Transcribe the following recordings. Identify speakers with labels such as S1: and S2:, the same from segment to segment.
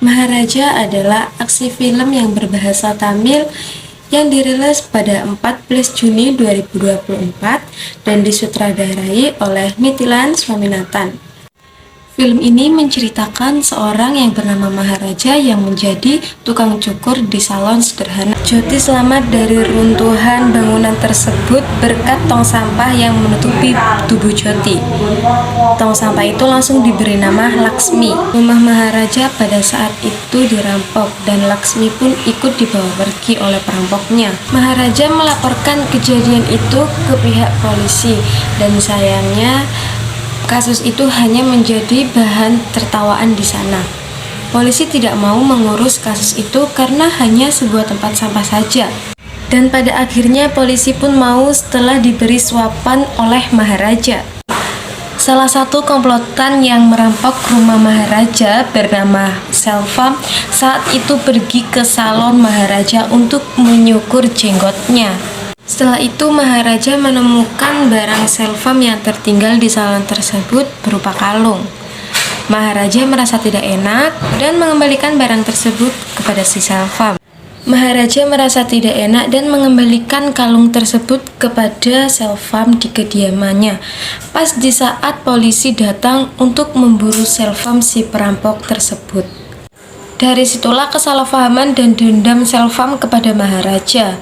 S1: Maharaja adalah aksi film yang berbahasa Tamil yang dirilis pada 14 Juni 2024 dan disutradarai oleh Mithilan Swaminathan. Film ini menceritakan seorang yang bernama Maharaja yang menjadi tukang cukur di salon sederhana. Jyoti selamat dari runtuhan bangunan tersebut berkat tong sampah yang menutupi tubuh Jyoti. Tong sampah itu langsung diberi nama Laksmi. Rumah Maharaja pada saat itu dirampok dan Laksmi pun ikut dibawa pergi oleh perampoknya. Maharaja melaporkan kejadian itu ke pihak polisi dan sayangnya kasus itu hanya menjadi bahan tertawaan di sana. Polisi tidak mau mengurus kasus itu karena hanya sebuah tempat sampah saja. Dan pada akhirnya polisi pun mau setelah diberi suapan oleh Maharaja. Salah satu komplotan yang merampok rumah Maharaja bernama Selvam saat itu pergi ke salon Maharaja untuk menyukur jenggotnya. Setelah itu Maharaja menemukan barang Selvam yang tertinggal di salon tersebut berupa kalung. Maharaja merasa tidak enak dan mengembalikan barang tersebut kepada si Selvam. Maharaja merasa tidak enak dan mengembalikan kalung tersebut kepada Selvam di kediamannya. Pas di saat polisi datang untuk memburu Selvam si perampok tersebut. Dari situlah kesalahpahaman dan dendam Selvam kepada Maharaja.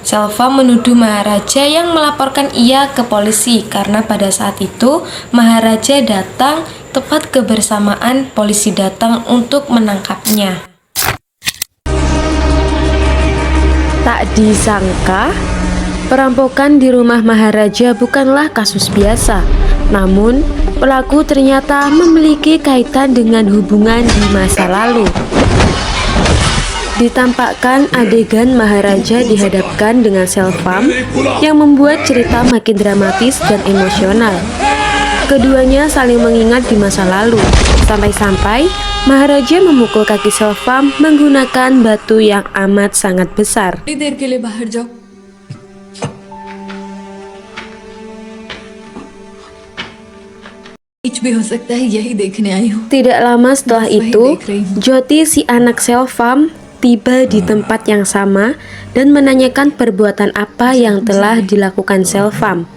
S1: Selvam menuduh Maharaja yang melaporkan ia ke polisi karena pada saat itu Maharaja datang tepat kebersamaan polisi datang untuk menangkapnya. Tak disangka, perampokan di rumah Maharaja bukanlah kasus biasa. Namun, pelaku ternyata memiliki kaitan dengan hubungan di masa lalu. Ditampakkan adegan Maharaja dihadapkan dengan Selvam yang membuat cerita makin dramatis dan emosional. Keduanya saling mengingat di masa lalu, sampai-sampai Maharaja memukul kaki Selvam menggunakan batu yang amat sangat besar. Tidak lama setelah itu, Jyoti si anak Selvam tiba di tempat yang sama dan menanyakan perbuatan apa yang telah dilakukan Selvam.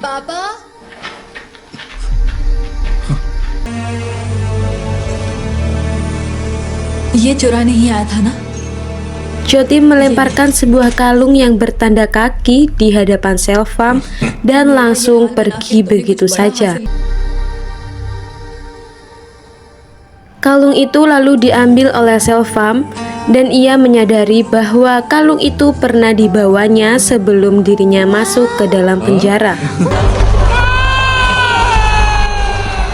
S2: Papa? Ye चुरा नहीं आया था ना?
S1: Jyoti melemparkan sebuah kalung yang bertanda kaki di hadapan Selvam dan langsung pergi begitu saja. Kalung itu lalu diambil oleh Selvam dan ia menyadari bahwa kalung itu pernah dibawanya sebelum dirinya masuk ke dalam penjara.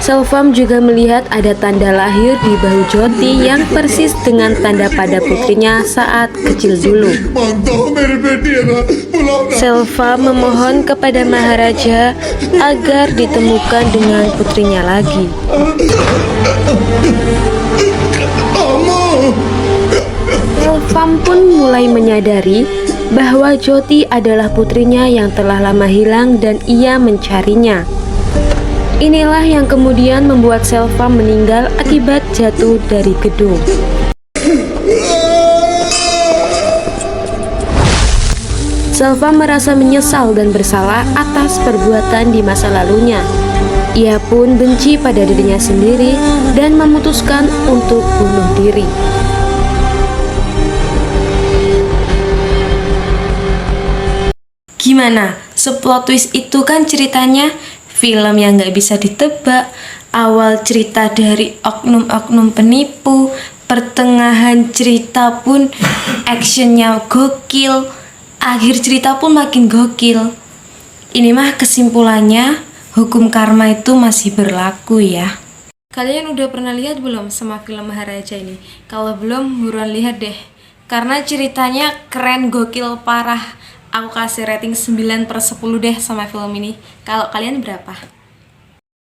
S1: Selvam juga melihat ada tanda lahir di bahu Jyoti yang persis dengan tanda pada putrinya saat kecil dulu. Selvam memohon kepada Maharaja agar ditemukan dengan putrinya lagi. Selvam pun mulai menyadari bahwa Jyoti adalah putrinya yang telah lama hilang dan ia mencarinya. Inilah yang kemudian membuat Selvam meninggal akibat jatuh dari gedung. Selvam merasa menyesal dan bersalah atas perbuatan di masa lalunya. Ia pun benci pada dirinya sendiri dan memutuskan untuk bunuh diri. Gimana? Seplot twist itu kan ceritanya? Film yang gak bisa ditebak. Awal cerita dari oknum-oknum penipu, pertengahan cerita pun actionnya gokil, akhir cerita pun makin gokil. Ini mah kesimpulannya, hukum karma itu masih berlaku ya. Kalian udah pernah lihat belum sama film Maharaja ini? Kalau belum, buruan lihat deh. Karena ceritanya keren, gokil, parah. Aku kasih rating 9/10 deh sama film ini. Kalau kalian berapa?